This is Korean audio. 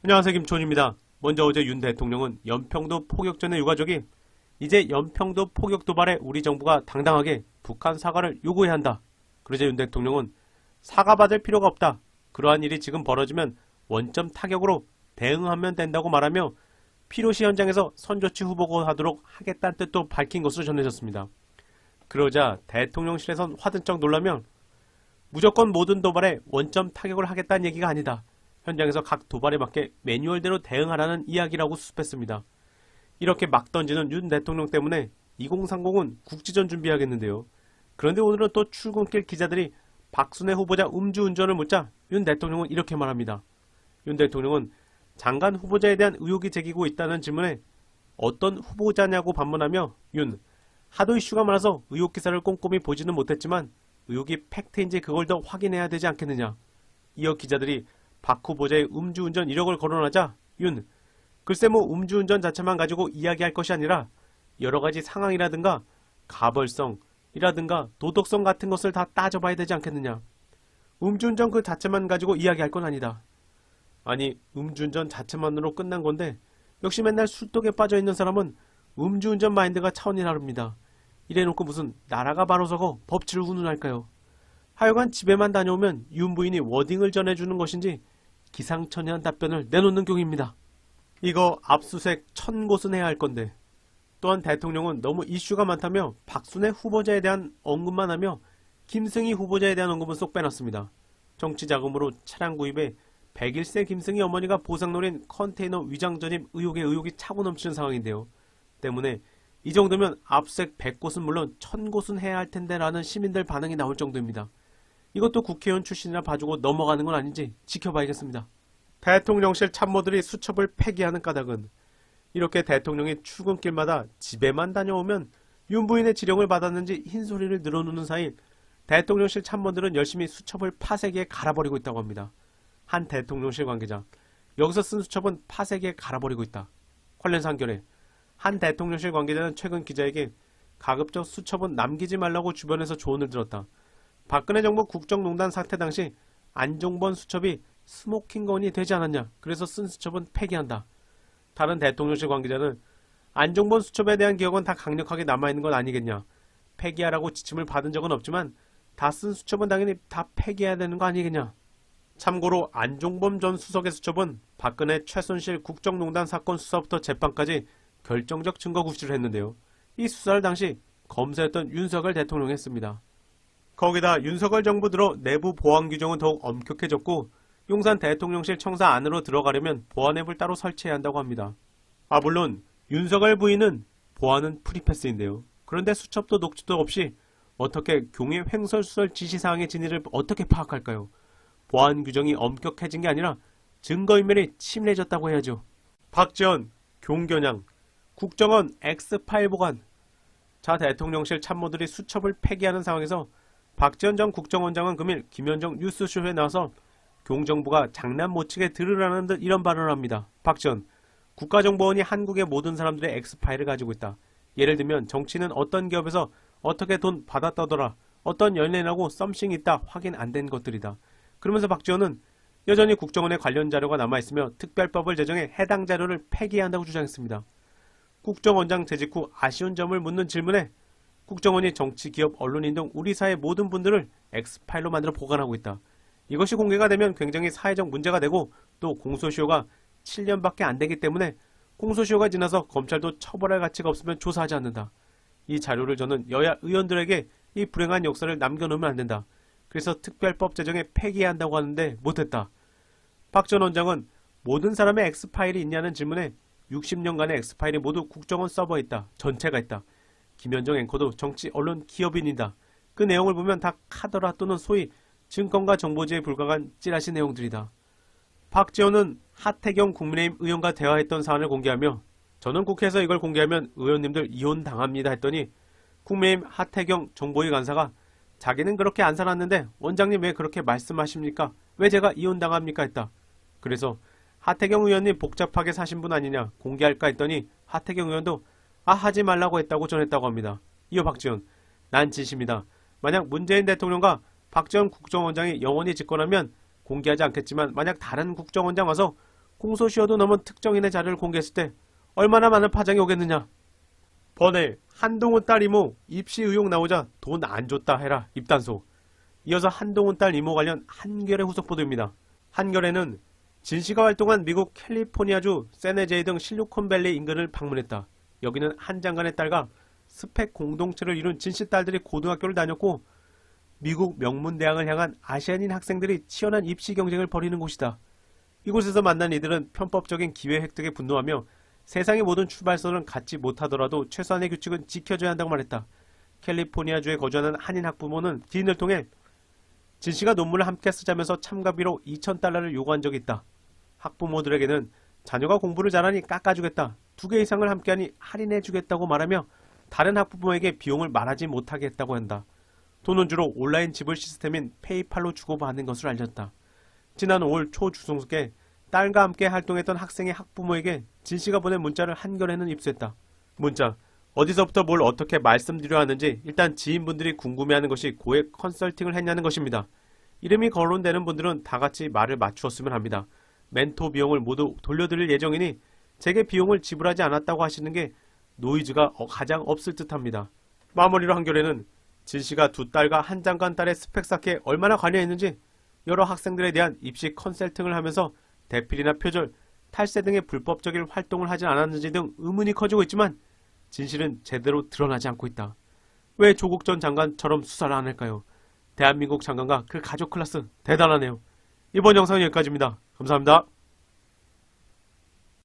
안녕하세요, 김촌입니다. 먼저 어제 윤 대통령은 연평도 포격 전의 유가족이 이제 연평도 포격 도발에 우리 정부가 당당하게 북한 사과를 요구해야 한다. 그러자 윤 대통령은 사과받을 필요가 없다. 그러한 일이 지금 벌어지면 원점 타격으로 대응하면 된다고 말하며 필요시 현장에서 선조치 후보고 하도록 하겠다는 뜻도 밝힌 것으로 전해졌습니다. 그러자 대통령실에선 화들짝 놀라며 무조건 모든 도발에 원점 타격을 하겠다는 얘기가 아니다. 현장에서 각 도발에 맞게 매뉴얼대로 대응하라는 이야기라고 수습했습니다. 이렇게 막 던지는 윤 대통령 때문에 2030은 국지전 준비하겠는데요. 그런데 오늘은 또 출근길 기자들이 박순애 후보자 음주운전을 묻자 윤 대통령은 이렇게 말합니다. 윤 대통령은 장관 후보자에 대한 의혹이 제기고 있다는 질문에 어떤 후보자냐고 반문하며 하도 이슈가 많아서 의혹 기사를 꼼꼼히 보지는 못했지만 의혹이 팩트인지 그걸 더 확인해야 되지 않겠느냐. 이어 기자들이 박 후보자의 음주운전 이력을 거론하자 글쎄 뭐 음주운전 자체만 가지고 이야기할 것이 아니라 여러가지 상황이라든가 가벌성이라든가 도덕성 같은 것을 다 따져봐야 되지 않겠느냐. 음주운전 그 자체만 가지고 이야기할 건 아니다. 아니 음주운전 자체만으로 끝난 건데 역시 맨날 술독에 빠져있는 사람은 음주운전 마인드가 차원이 다릅니다. 이래놓고 무슨 나라가 바로 서고 법치를 운운할까요. 하여간 집에만 다녀오면 윤 부인이 워딩을 전해주는 것인지 기상천외한 답변을 내놓는 경우입니다. 이거 압수수색 1000곳은 해야 할 건데. 또한 대통령은 너무 이슈가 많다며 박순애 후보자에 대한 언급만 하며 김승희 후보자에 대한 언급은 쏙 빼놨습니다. 정치자금으로 차량 구입에 101세 김승희 어머니가 보상 노린 컨테이너 위장 전입 의혹이 차고 넘치는 상황인데요. 때문에 이 정도면 압수수색 100곳은 물론 1000곳은 해야 할 텐데 라는 시민들 반응이 나올 정도입니다. 이것도 국회의원 출신이라 봐주고 넘어가는 건 아닌지 지켜봐야겠습니다. 대통령실 참모들이 수첩을 폐기하는 까닭은 이렇게 대통령이 출근길마다 집에만 다녀오면 윤 부인의 지령을 받았는지 흰소리를 늘어놓는 사이 대통령실 참모들은 열심히 수첩을 파쇄기에 갈아버리고 있다고 합니다. 한 대통령실 관계자, 여기서 쓴 수첩은 파쇄기에 갈아버리고 있다. 관련 상결에 한 대통령실 관계자는 최근 기자에게 가급적 수첩은 남기지 말라고 주변에서 조언을 들었다. 박근혜 정부 국정농단 사태 당시 안종범 수첩이 스모킹건이 되지 않았냐. 그래서 쓴 수첩은 폐기한다. 다른 대통령실 관계자는 안종범 수첩에 대한 기억은 다 강력하게 남아있는 건 아니겠냐. 폐기하라고 지침을 받은 적은 없지만 다 쓴 수첩은 당연히 다 폐기해야 되는 거 아니겠냐. 참고로 안종범 전 수석의 수첩은 박근혜 최순실 국정농단 사건 수사부터 재판까지 결정적 증거 구실을 했는데요. 이 수사를 당시 검사였던 윤석열 대통령이 했습니다. 거기다 윤석열 정부 들어 내부 보안 규정은 더욱 엄격해졌고 용산 대통령실 청사 안으로 들어가려면 보안앱을 따로 설치해야 한다고 합니다. 물론 윤석열 부인은 보안은 프리패스인데요. 그런데 수첩도 녹취도 없이 어떻게 경위 횡설수설 지시사항의 진위를 어떻게 파악할까요? 보안 규정이 엄격해진 게 아니라 증거인멸이 치밀해졌다고 해야죠. 박지원, 경견양, 국정원 X파일 보관. 자 대통령실 참모들이 수첩을 폐기하는 상황에서 박지원 전 국정원장은 금일 김현정 뉴스쇼에 나와서 경정부가 장난 못 치게 들으라는 듯 이런 발언을 합니다. 박지원, 국가정보원이 한국의 모든 사람들의 X파일을 가지고 있다. 예를 들면 정치는 어떤 기업에서 어떻게 돈 받았다더라, 어떤 연예인하고 썸씽이 있다 확인 안 된 것들이다. 그러면서 박지원은 여전히 국정원에 관련 자료가 남아있으며 특별법을 제정해 해당 자료를 폐기해야 한다고 주장했습니다. 국정원장 재직 후 아쉬운 점을 묻는 질문에 국정원이 정치, 기업, 언론인 등 우리 사회 모든 분들을 X파일로 만들어 보관하고 있다. 이것이 공개가 되면 굉장히 사회적 문제가 되고 또 공소시효가 7년밖에 안 되기 때문에 공소시효가 지나서 검찰도 처벌할 가치가 없으면 조사하지 않는다. 이 자료를 저는 여야 의원들에게 이 불행한 역사를 남겨놓으면 안 된다. 그래서 특별법 제정에 폐기해야 한다고 하는데 못했다. 박 전 원장은 모든 사람의 X파일이 있냐는 질문에 60년간의 X파일이 모두 국정원 서버에 있다. 전체가 있다. 김현정 앵커도 정치, 언론, 기업인이다. 그 내용을 보면 다 카더라 또는 소위 증권과 정보지에 불과한 찌라시 내용들이다. 박지원은 하태경 국민의힘 의원과 대화했던 사안을 공개하며 저는 국회에서 이걸 공개하면 의원님들 이혼당합니다 했더니 국민의힘 하태경 정보위 간사가 자기는 그렇게 안 살았는데 원장님 왜 그렇게 말씀하십니까? 왜 제가 이혼당합니까? 했다. 그래서 하태경 의원님 복잡하게 사신 분 아니냐 공개할까 했더니 하태경 의원도 하지 말라고 했다고 전했다고 합니다. 이어 박지원, 난 진심이다. 만약 문재인 대통령과 박지원 국정원장이 영원히 집권하면 공개하지 않겠지만 만약 다른 국정원장 와서 공소시효도 넘은 특정인의 자료를 공개했을 때 얼마나 많은 파장이 오겠느냐. 번외 한동훈 딸 이모 입시 의혹 나오자 돈 안 줬다 해라 입단속. 이어서 한동훈 딸 이모 관련 한겨레 후속 보도입니다. 한겨레는 진씨가 활동한 미국 캘리포니아주 샌에제이 등 실리콘밸리 인근을 방문했다. 여기는 한 장관의 딸과 스펙 공동체를 이룬 진씨 딸들이 고등학교를 다녔고 미국 명문대학을 향한 아시아인 학생들이 치열한 입시 경쟁을 벌이는 곳이다. 이곳에서 만난 이들은 편법적인 기회 획득에 분노하며 세상의 모든 출발선을 갖지 못하더라도 최소한의 규칙은 지켜줘야 한다고 말했다. 캘리포니아주에 거주하는 한인 학부모는 지인을 통해 진씨가 논문을 함께 쓰자면서 참가비로 $2,000를 요구한 적이 있다. 학부모들에게는 자녀가 공부를 잘하니 깎아주겠다, 2개 이상을 함께하니 할인해주겠다고 말하며 다른 학부모에게 비용을 말하지 못하게 했다고 한다. 돈은 주로 온라인 지불 시스템인 페이팔로 주고받는 것으로 알렸다. 지난 5월 초 주송석에 딸과 함께 활동했던 학생의 학부모에게 진씨가 보낸 문자를 한겨레는 입수했다. 문자, 어디서부터 뭘 어떻게 말씀드려야 하는지 일단 지인분들이 궁금해하는 것이 고액 컨설팅을 했냐는 것입니다. 이름이 거론되는 분들은 다같이 말을 맞추었으면 합니다. 멘토 비용을 모두 돌려드릴 예정이니 제게 비용을 지불하지 않았다고 하시는 게 노이즈가 가장 없을 듯합니다. 마무리로 한겨레는 진씨가 두 딸과 한 장관 딸의 스펙 쌓기에 얼마나 관여했는지, 여러 학생들에 대한 입시 컨설팅을 하면서 대필이나 표절, 탈세 등의 불법적인 활동을 하지 않았는지 등 의문이 커지고 있지만 진실은 제대로 드러나지 않고 있다. 왜 조국 전 장관처럼 수사를 안 할까요? 대한민국 장관과 그 가족 클래스 대단하네요. 이번 영상은 여기까지입니다. 감사합니다.